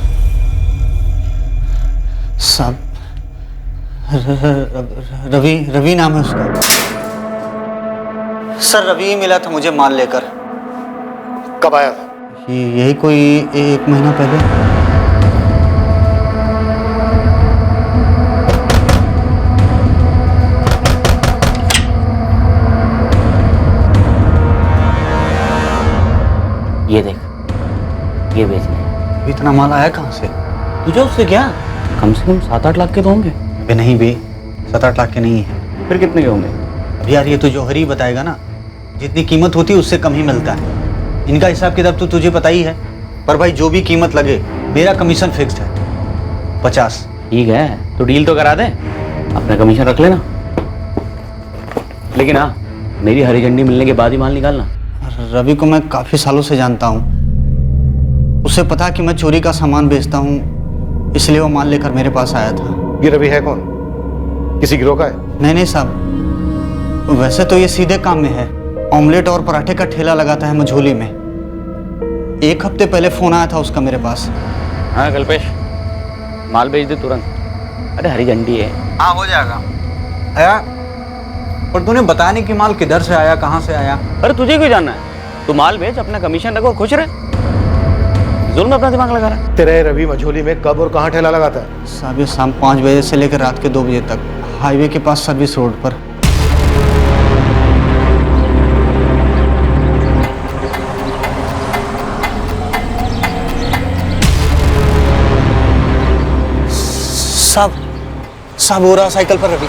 साहब। रवि नाम है उसका सर। रवि ही मिला था मुझे माल लेकर। कब आया था? यही कोई 1 महीना पहले। ये देख, ये बेच ले। इतना माल आया कहाँ से? तुझे उससे क्या? कम से कम 7-8 लाख के तो होंगे। अबे नहीं बे, 7-8 लाख के नहीं है। फिर कितने के होंगे? अब यार ये तो जौहरी बताएगा ना, जितनी कीमत होती है उससे कम ही मिलता है। इनका हिसाब किताब तो तुझे पता ही है। पर भाई जो भी कीमत लगे, मेरा कमीशन फिक्स्ड है 50। ठीक है तो डील तो करा दे, अपना कमीशन रख लेना, लेकिन हाँ मेरी हरी झंडी मिलने के बाद ही माल निकालना। रवि को मैं काफी सालों से जानता हूँ, उसे पता कि मैं चोरी का सामान बेचता हूँ, इसलिए वो माल लेकर मेरे पास आया था। ये रवि है कौन? किसी गिरोह का है? नहीं साहब, वैसे तो ये सीधे काम में है, ऑमलेट और पराठे का ठेला लगाता है मझोली में। 1 हफ्ते पहले फोन आया था उसका मेरे पास। हाँ कल्पेश, माल भेज दे तुरंत। अरे हरी झंडी है। हाँ हो जाएगा। आया, पर तूने बताया नहीं कि माल किधर से आया, कहाँ से आया। अरे तुझे क्यों जानना है, तू माल बेच, अपना कमीशन रखो और खुश रहे। जुल्म में अपना दिमाग लगा रहा है। तेरे रवि मझोली में कब और कहाँ ठेला लगाता है? साहब ये शाम 5 बजे से लेकर रात के 2 बजे तक, हाईवे के पास सर्विस रोड पर। साहब हो रहा साइकिल पर रवि।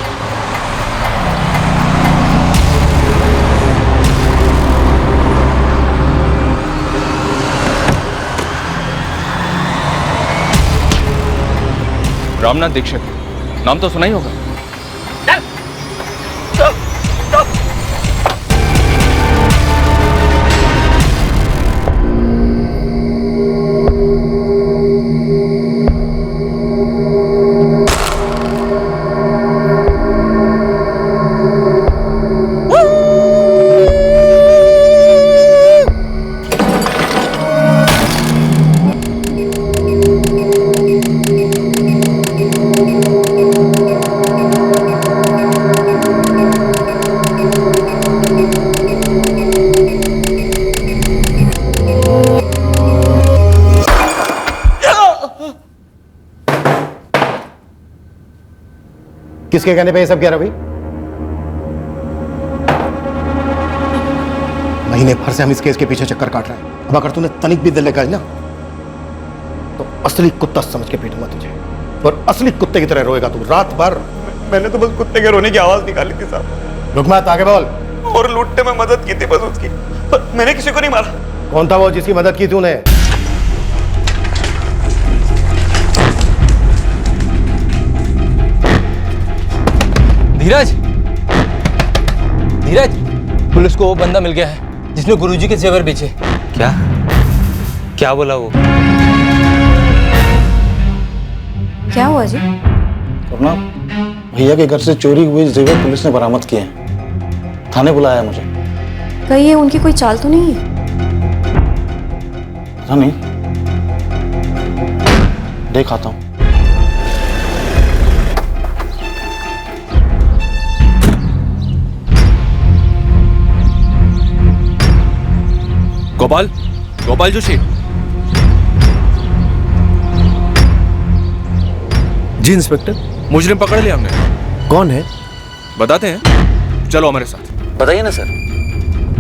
रामनाथ दीक्षित, नाम तो सुना ही होगा। किसके कहने पे ये सब कह रहा? महीने भर से हम इस केस के पीछे चक्कर काट रहे हैं। अब अगर तूने तनिक भी दिल लगाई ना तो असली कुत्ता समझ के पीटूंगा तुझे, और असली कुत्ते की तरह रोएगा तू रात भर। मैंने तो बस कुत्ते के रोने की आवाज निकाली थी साहब। रुक मत, आगे बोल। और लूटने में मदद की थी बस उसकी, पर मैंने किसी को नहीं मारा। कौन था वो जिसकी मदद की तूने? धीरज, धीरज, पुलिस को वो बंदा मिल गया है जिसने गुरुजी के जेवर बेचे। क्या क्या बोला वो? क्या हुआ जी? करना, भैया के घर से चोरी हुए जेवर पुलिस ने बरामद किए हैं, थाने बुलाया है मुझे। कहीं ये उनकी कोई चाल तो नहीं है? पता नहीं, देख आता हूँ। गोपाल, गोपाल जोशी। जी इंस्पेक्टर। मुजरिम पकड़ लिया हमने। कौन है? बताते हैं, चलो हमारे साथ। बताइए ना सर,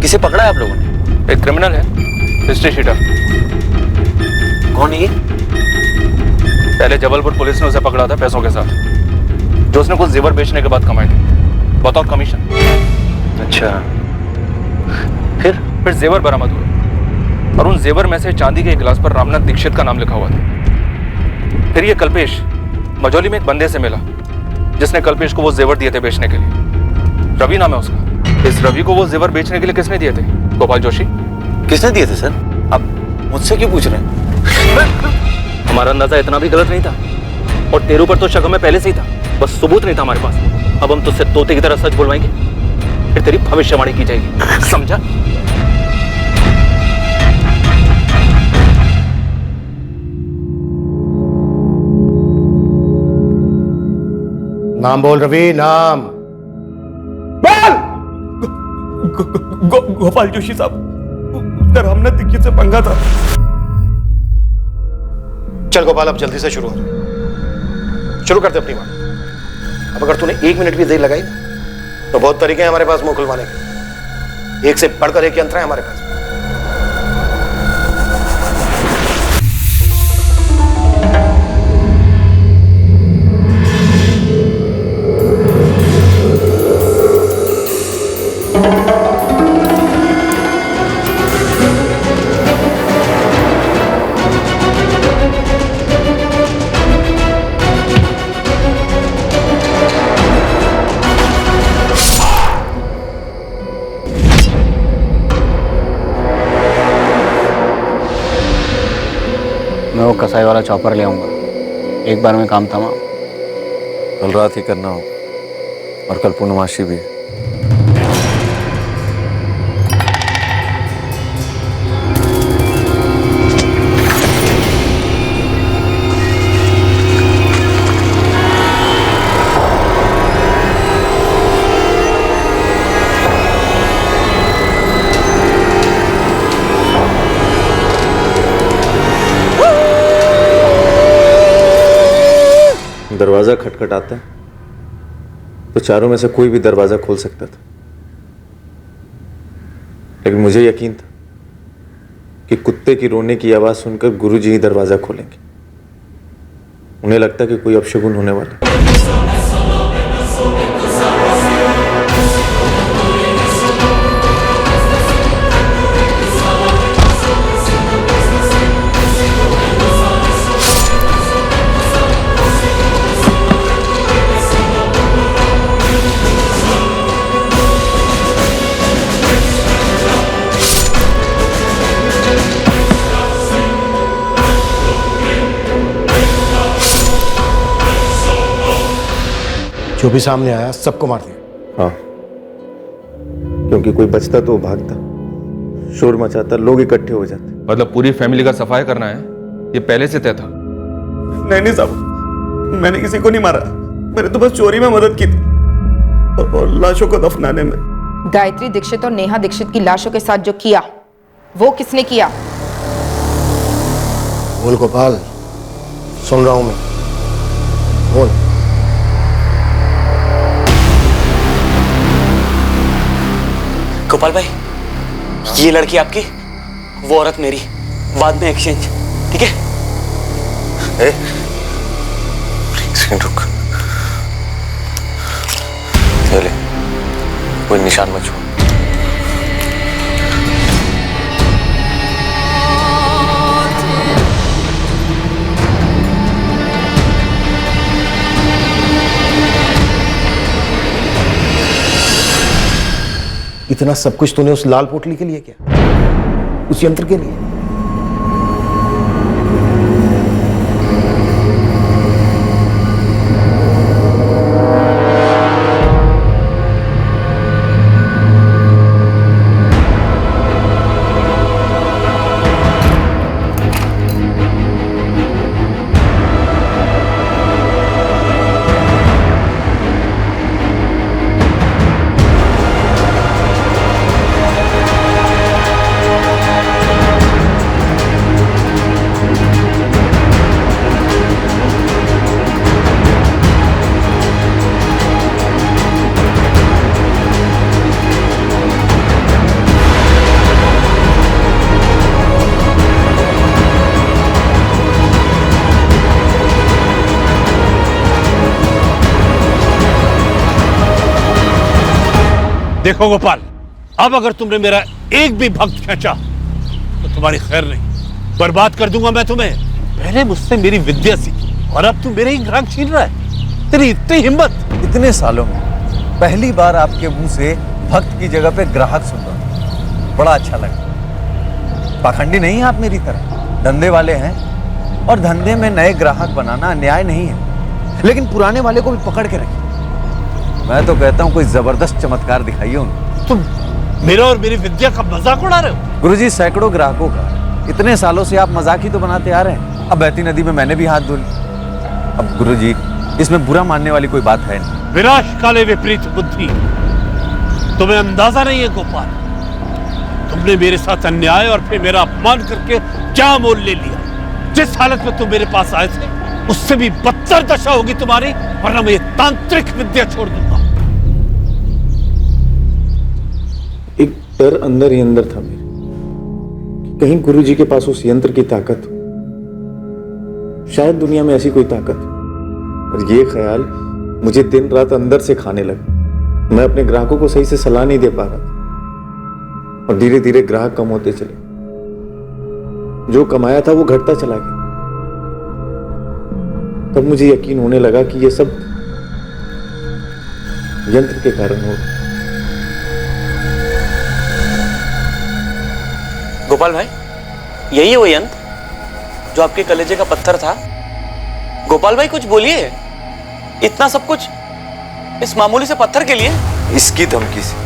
किसे पकड़ा है आप लोगों ने? एक क्रिमिनल है, हिस्ट्री शीटर। कौन है ये? पहले जबलपुर पुलिस ने उसे पकड़ा था पैसों के साथ, जो उसने कुछ जेवर बेचने के बाद कमाए थे बतौर कमीशन। अच्छा, फिर जेवर बरामद हुए और उन जेवर में से चांदी के गिलास पर रामनाथ दीक्षित का नाम लिखा हुआ था। फिर ये कल्पेश मझौली में एक बंदे से मिला जिसने कल्पेश को वो जेवर दिए थे बेचने के लिए। रवि नाम है उसका। इस रवि को वो जेवर बेचने के लिए किसने दिए थे? गोपाल जोशी। किसने दिए थे सर? आप मुझसे क्यों पूछ रहे हैं? हमारा अंदाजा इतना भी गलत नहीं था, और तेरे ऊपर तो शक हमें पहले से ही था, बस सबूत नहीं था हमारे पास। अब हम तुझसे तोते की तरह सच बुलवाएंगे, फिर तेरी भविष्यवाणी की जाएगी, समझा? नाम बोल रवि, नाम बोल। गोपाल जोशी साहब, रामनाथ दीक्षित से पंगा था। चल गोपाल, अब जल्दी से शुरू कर दे अपनी बात। अब अगर तूने 1 मिनट भी देर लगाई तो बहुत तरीके हैं हमारे पास मुंह खुलवाने के। एक से बढ़कर एक यंत्र है हमारे पास। मैं वो कसाई वाला चॉपर ले आऊँगा, एक बार में काम तमाम। कल रात ही करना हो, और कल पूर्णमासी भी है। दरवाजा खटखटाता है तो चारों में से कोई भी दरवाजा खोल सकता था, लेकिन मुझे यकीन था कि कुत्ते की रोने की आवाज सुनकर गुरुजी ही दरवाजा खोलेंगे। उन्हें लगता कि कोई अपशगुन होने वाला है। जो भी सामने आया सबको मार दिया। हाँ, क्योंकि कोई बचता तो भागता, शोर मचाता, लोग इकट्ठे हो जाते। मतलब पूरी फैमिली का सफाई करना है, ये पहले से तय था? नहीं साहब, मैंने किसी को नहीं मारा। मैंने तो बस चोरी में मदद की थी और लाशों को दफनाने में। गायत्री दीक्षित और नेहा दीक्षित की लाशों के साथ जो किया, वो किसने किया? बोल गोपाल, सुन रहा हूं मैं, बोल। गोपाल भाई, ये लड़की आपकी, वो औरत मेरी, बाद में एक्सचेंज, ठीक है? एक सेकंड रुक, ले, कोई निशान मत छोड़। इतना सब कुछ तूने उस लाल पोटली के लिए किया, उस यंत्र के लिए? देखो गोपाल, अब अगर तुमने मेरा एक भी भक्त खींचा तो तुम्हारी खैर नहीं, बर्बाद कर दूंगा मैं तुम्हें। पहले मुझसे मेरी विद्या सीखी और अब तू मेरे ही ग्राहक छीन रहा है। तेरी इतनी हिम्मत! इतने सालों में पहली बार आपके मुंह से भक्त की जगह पे ग्राहक सुन रहा, बड़ा अच्छा लगा। पाखंडी नहीं है आप मेरी तरह, धंधे वाले हैं और धंधे में नए ग्राहक बनाना अन्याय नहीं है, लेकिन पुराने वाले को भी पकड़ के रखिए। मैं तो कहता हूं कोई जबरदस्त चमत्कार दिखाइए उन्हें। तुम मेरा और मेरी विद्या का मजाक उड़ा रहे हो? गुरुजी, सैकड़ों ग्राहकों का इतने सालों से आप मजाक ही तो बनाते आ रहे हैं। अब बहती नदी में मैंने भी हाथ धो लिया। अब गुरुजी, इसमें बुरा मानने वाली कोई बात है नहीं। विनाश काले विपरीत बुद्धि, तुम्हें अंदाजा नहीं है गोपाल, तुमने मेरे साथ अन्याय और फिर मेरा अपमान करके क्या मोल ले लिया। जिस हालत में तुम मेरे पास आए थे उससे भी बदतर दशा होगी तुम्हारी, वरना मैं ये तांत्रिक विद्या छोड़ दूंगा। एक डर अंदर ही अंदर था मेरे कि कहीं गुरुजी के पास उस यंत्र की ताकत हो, शायद दुनिया में ऐसी कोई ताकत हो। और ये ख्याल मुझे दिन रात अंदर से खाने लगा। मैं अपने ग्राहकों को सही से सलाह नहीं दे पा रहा था और धीरे धीरे ग्राहक कम होते चले। जो कमाया था वो घटता चला गया। तब मुझे यकीन होने लगा कि ये सब यंत्र के कारण हो। गोपाल भाई, यही है वो यंत्र? जो आपके कलेजे का पत्थर था। गोपाल भाई कुछ बोलिए, इतना सब कुछ इस मामूली से पत्थर के लिए? इसकी धमकी से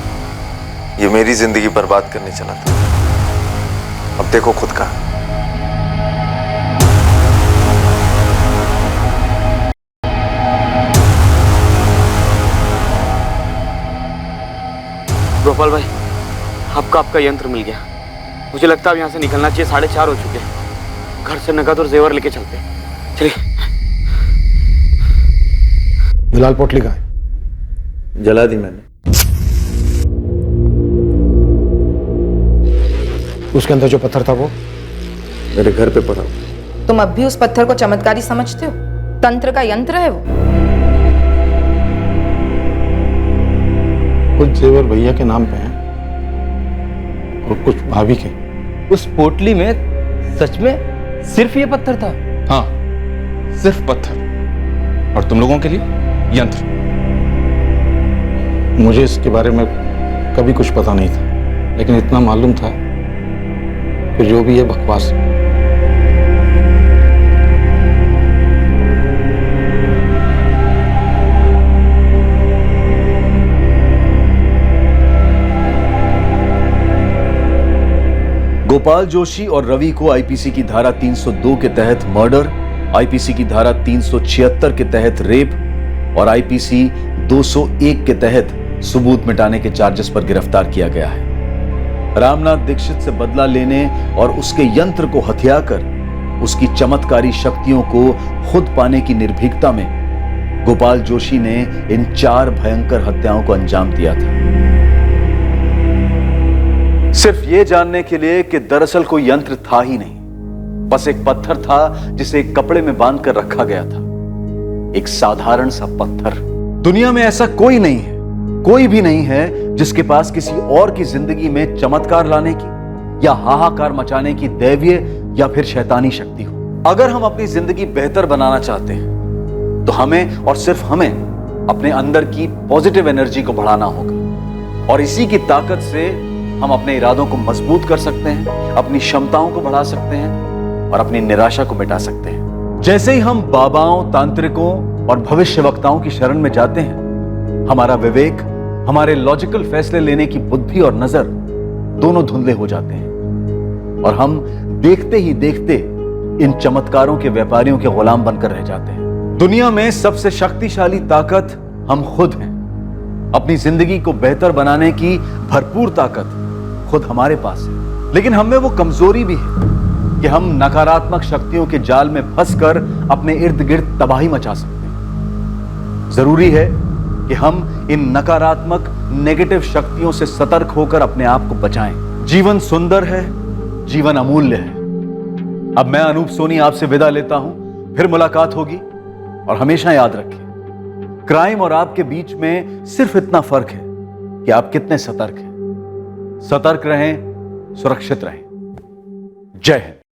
ये मेरी जिंदगी बर्बाद करने चला था। अब देखो खुद का। गोपाल भाई, आपका यंत्र मिल गया। मुझे लगता है अब यहाँ से निकलना चाहिए। 4:30 हो चुके हैं। घर से नकद और जेवर लेके चलते हैं। चलिए। लाल पोटली कहाँ है? जला दी मैंने। उसके अंदर जो पत्थर था वो मेरे घर पे पड़ा। तुम अब भी उस पत्थर को चमत्कारी समझते हो? तंत्र का यंत्र है वो। कुछ जेवर भैया के नाम पे हैं और कुछ भाभी के। उस पोटली में सच में सिर्फ ये पत्थर था? हाँ, सिर्फ पत्थर, और तुम लोगों के लिए यंत्र। मुझे इसके बारे में कभी कुछ पता नहीं था, लेकिन इतना मालूम था कि जो भी है बकवास है। गोपाल जोशी और रवि को आईपीसी की धारा 302 के तहत मर्डर, आईपीसी की धारा 376 के तहत रेप और आईपीसी 201 के तहत सबूत मिटाने के चार्जेस पर गिरफ्तार किया गया है। रामनाथ दीक्षित से बदला लेने और उसके यंत्र को हथियाकर उसकी चमत्कारी शक्तियों को खुद पाने की निर्भीकता में गोपाल जोशी ने इन 4 भयंकर हत्याओं को अंजाम दिया था, सिर्फ यह जानने के लिए कि दरअसल कोई यंत्र था ही नहीं, बस एक पत्थर था जिसे एक कपड़े में बांध कर रखा गया था। एक साधारण सा पत्थर। दुनिया में ऐसा कोई नहीं है, कोई भी नहीं है जिसके पास किसी और की जिंदगी में चमत्कार लाने की या हाहाकार मचाने की दैवीय या फिर शैतानी शक्ति हो। अगर हम अपनी जिंदगी बेहतर बनाना चाहते हैं तो हमें और सिर्फ हमें अपने अंदर की पॉजिटिव एनर्जी को बढ़ाना होगा, और इसी की ताकत से हम अपने इरादों को मजबूत कर सकते हैं, अपनी क्षमताओं को बढ़ा सकते हैं और अपनी निराशा को मिटा सकते हैं। जैसे ही हम बाबाओं, तांत्रिकों और भविष्यवक्ताओं की शरण में जाते हैं, हमारा विवेक, हमारे लॉजिकल फैसले लेने की बुद्धि और नजर दोनों धुंधले हो जाते हैं और हम देखते ही देखते इन चमत्कारों के व्यापारियों के गुलाम बनकर रह जाते हैं। दुनिया में सबसे शक्तिशाली ताकत हम खुद हैं। अपनी जिंदगी को बेहतर बनाने की भरपूर ताकत खुद हमारे पास है, लेकिन हम में वो कमजोरी भी है कि हम नकारात्मक शक्तियों के जाल में फंसकर अपने इर्द गिर्द तबाही मचा सकते हैं। जरूरी है कि हम इन नकारात्मक नेगेटिव शक्तियों से सतर्क होकर अपने आप को बचाएं। जीवन सुंदर है, जीवन अमूल्य है। अब मैं अनूप सोनी आपसे विदा लेता हूं, फिर मुलाकात होगी, और हमेशा याद रखें, क्राइम और आपके बीच में सिर्फ इतना फर्क है कि आप कितने सतर्क हैं। सतर्क रहें, सुरक्षित रहें। जय हिंद।